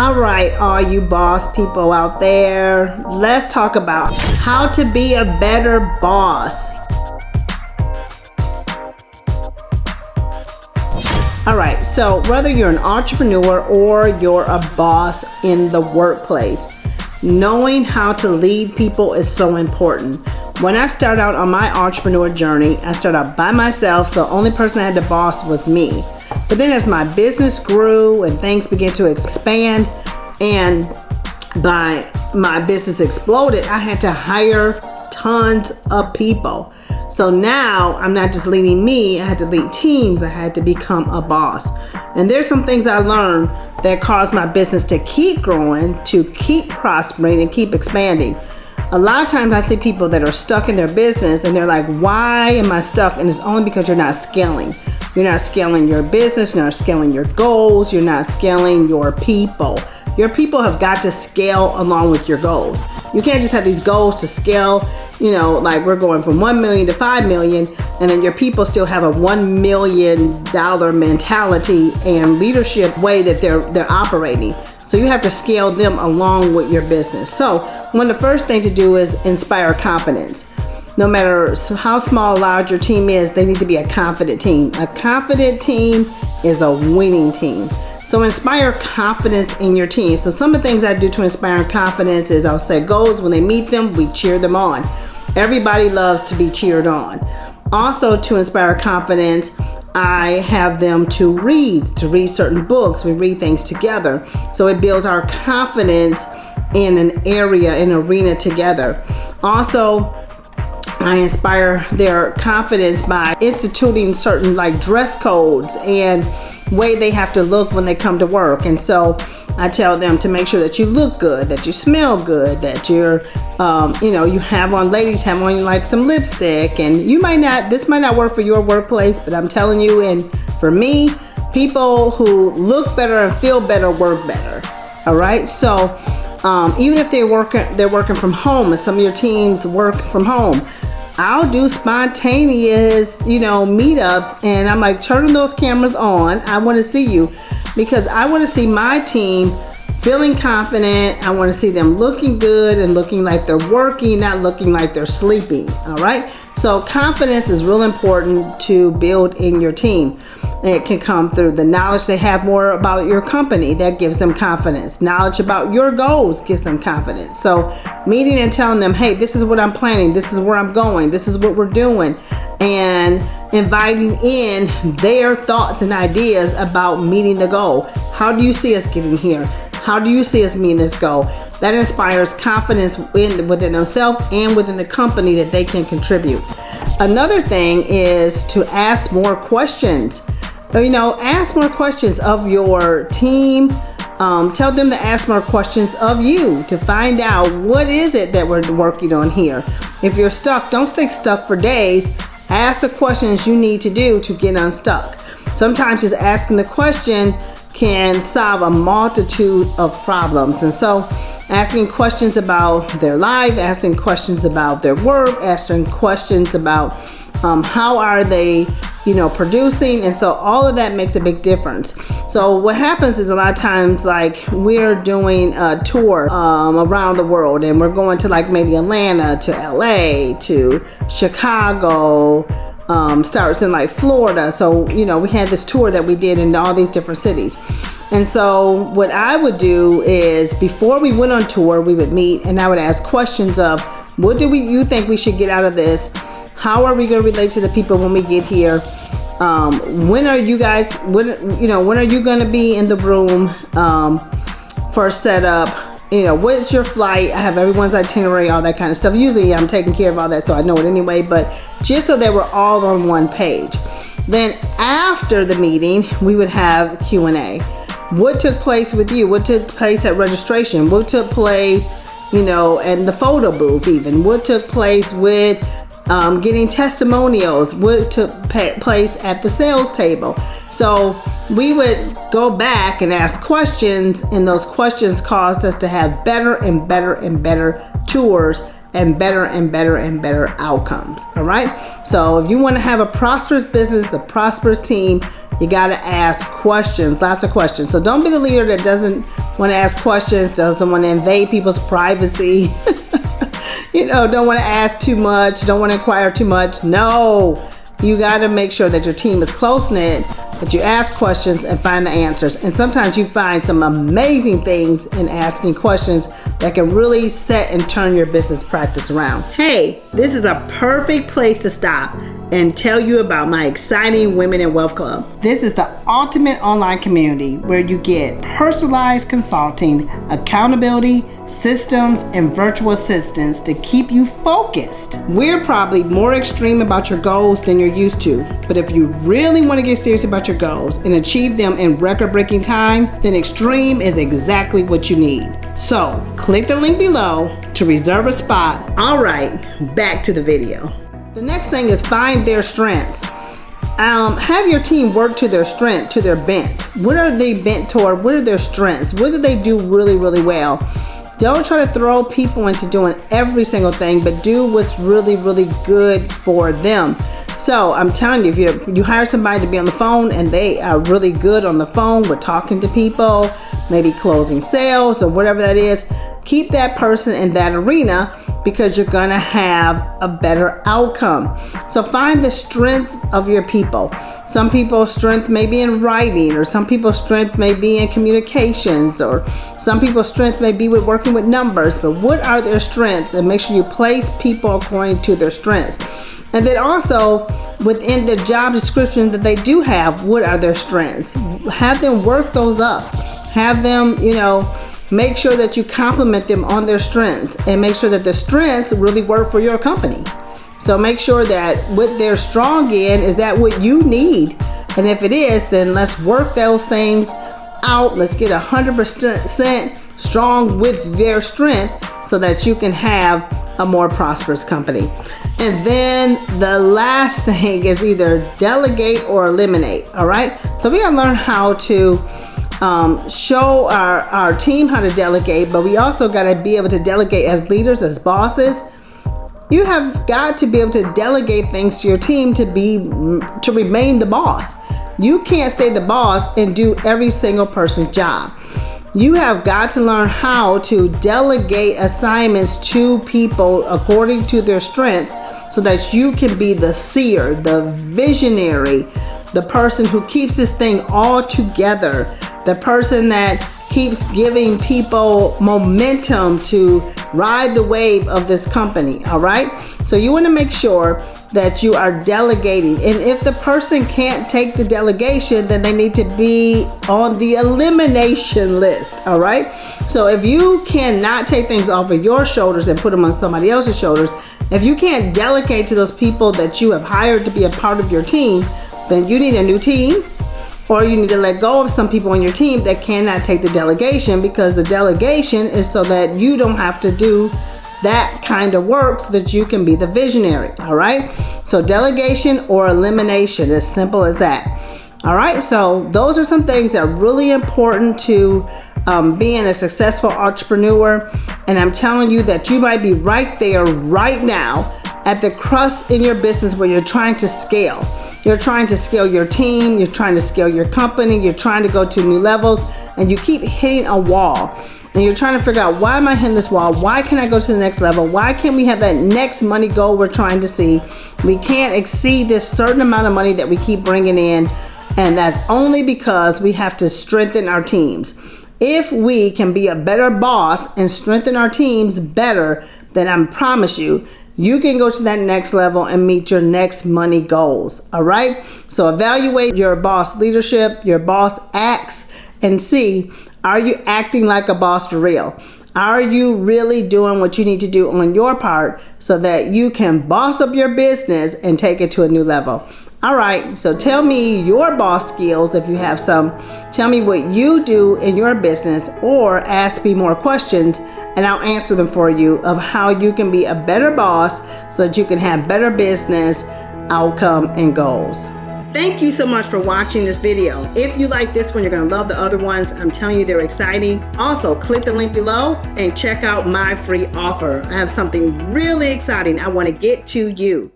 All right, all you boss people out there, let's talk about how to be a better boss. All right, so whether you're an entrepreneur or you're a boss in the workplace, knowing how to lead people is so important. When I started out on my entrepreneur journey, I started out by myself, so the only person I had to boss was me. But then as my business grew and things began to expand and my business exploded, I had to hire tons of people. So now I'm not just leading me, I had to lead teams, I had to become a boss. And there's some things I learned that caused my business to keep growing, to keep prospering and keep expanding. A lot of times I see people that are stuck in their business and they're like, why am I stuck? And it's only because you're not scaling. You're not scaling your business, you're not scaling your goals, you're not scaling your people. Your people have got to scale along with your goals. You can't just have these goals to scale, like we're going from 1 million to 5 million, and then your people still have a $1 million mentality and leadership way that they're operating. So you have to scale them along with your business. So one of the first things to do is inspire confidence. No matter how small or large your team is, they need to be a confident team. A confident team is a winning team. So inspire confidence in your team. So some of the things I do to inspire confidence is I'll set goals. When they meet them, we cheer them on. Everybody loves to be cheered on. Also, to inspire confidence, I have them to read certain books. We read things together. So it builds our confidence in an area, an arena together. Also, I inspire their confidence by instituting certain dress codes and way they have to look when they come to work. And so I tell them to make sure that you look good, that you smell good, that you're, ladies have on some lipstick, and this might not work for your workplace, but I'm telling you, and for me, people who look better and feel better work better. All right. So even if they're working from home, and some of your teams work from home, I'll do spontaneous, meetups, and I'm like, turning those cameras on. I want to see you because I want to see my team feeling confident. I want to see them looking good and looking like they're working, not looking like they're sleeping. All right. So confidence is real important to build in your team. It can come through the knowledge they have more about your company. That gives them confidence. Knowledge about your goals gives them confidence. So meeting and telling them, hey, this is what I'm planning. This is where I'm going. This is what we're doing. And inviting in their thoughts and ideas about meeting the goal. How do you see us getting here? How do you see us meeting this goal? That inspires confidence within themselves and within the company that they can contribute. Another thing is to ask more questions. Ask more questions of your team. Tell them to ask more questions of you to find out what is it that we're working on here. If you're stuck, don't stay stuck for days. Ask the questions you need to do to get unstuck. Sometimes just asking the question can solve a multitude of problems. And so asking questions about their life, asking questions about their work, asking questions about how are they producing. And so all of that makes a big difference. So what happens is a lot of times, we're doing a tour around the world, and we're going to maybe Atlanta to LA to Chicago, starts in Florida. So, we had this tour that we did in all these different cities. And so what I would do is before we went on tour, we would meet and I would ask questions of what do you think we should get out of this? How are we going to relate to the people when we get here? When are you going to be in the room for setup? What is your flight? I have everyone's itinerary, all that kind of stuff. Usually I'm taking care of all that, so I know it anyway, but just so that we're all on one page. Then after the meeting, we would have Q&A. What took place with you? What took place at registration? What took place, in the photo booth even? What took place with getting testimonials? What took place at the sales table? So we would go back and ask questions, and those questions caused us to have better and better and better tours and better and better and better outcomes. All right. So if you want to have a prosperous business, a prosperous team, you got to ask questions, lots of questions. So don't be the leader that doesn't want to ask questions, doesn't want to invade people's privacy. Don't want to ask too much, don't want to inquire too much. No, you got to make sure that your team is close-knit, that you ask questions and find the answers. And sometimes you find some amazing things in asking questions that can really set and turn your business practice around. Hey, this is a perfect place to stop and tell you about my exciting Women in Wealth Club. This is the ultimate online community where you get personalized consulting, accountability, systems, and virtual assistants to keep you focused. We're probably more extreme about your goals than you're used to, but if you really want to get serious about your goals and achieve them in record-breaking time, then extreme is exactly what you need. So click the link below to reserve a spot. All right, back to the video. The next thing is find their strengths. Have your team work to their strength, to their bent. What are they bent toward? What are their strengths? What do they do really, really well? Don't try to throw people into doing every single thing, but do what's really, really good for them. So I'm telling you, if you hire somebody to be on the phone and they are really good on the phone with talking to people, maybe closing sales or whatever that is, keep that person in that arena because you're gonna have a better outcome. So find the strength of your people. Some people's strength may be in writing, or some people's strength may be in communications, or some people's strength may be with working with numbers. But what are their strengths? And make sure you place people according to their strengths. And then also within the job description that they do have, what are their strengths? Have them work those up. Have them, make sure that you compliment them on their strengths and make sure that the strengths really work for your company. So make sure that what they're strong in, is that what you need? And if it is, then let's work those things out. Let's get 100% strong with their strength so that you can have a more prosperous company. And then the last thing is either delegate or eliminate. All right. So we gotta learn how to show our team how to delegate, but we also got to be able to delegate as leaders, as bosses. You have got to be able to delegate things to your team to remain the boss. You can't stay the boss and do every single person's job. You have got to learn how to delegate assignments to people according to their strengths so that you can be the seer, the visionary, the person who keeps this thing all together, the person that keeps giving people momentum to ride the wave of this company. All right. So you want to make sure that you are delegating. And if the person can't take the delegation, then they need to be on the elimination list. All right. So if you cannot take things off of your shoulders and put them on somebody else's shoulders, if you can't delegate to those people that you have hired to be a part of your team, then you need a new team. Or you need to let go of some people on your team that cannot take the delegation, because the delegation is so that you don't have to do that kind of work, so that you can be the visionary. All right. So delegation or elimination, as simple as that. All right. So those are some things that are really important to being a successful entrepreneur. And I'm telling you that you might be right there right now at the crust in your business where you're trying to scale. You're trying to scale your team, you're trying to scale your company, you're trying to go to new levels, and you keep hitting a wall. And you're trying to figure out, why am I hitting this wall? Why can't I go to the next level? Why can't we have that next money goal we're trying to see? We can't exceed this certain amount of money that we keep bringing in. And that's only because we have to strengthen our teams. If we can be a better boss and strengthen our teams better, then I promise you, you can go to that next level and meet your next money goals. All right. So evaluate your boss leadership, your boss acts, and see, are you acting like a boss for real? Are you really doing what you need to do on your part so that you can boss up your business and take it to a new level? All right. So tell me your boss skills if you have some. Tell me what you do in your business, or ask me more questions and I'll answer them for you, of how you can be a better boss so that you can have better business outcome and goals. Thank you so much for watching this video. If you like this one, you're going to love the other ones. I'm telling you, they're exciting. Also, click the link below and check out my free offer. I have something really exciting I want to get to you.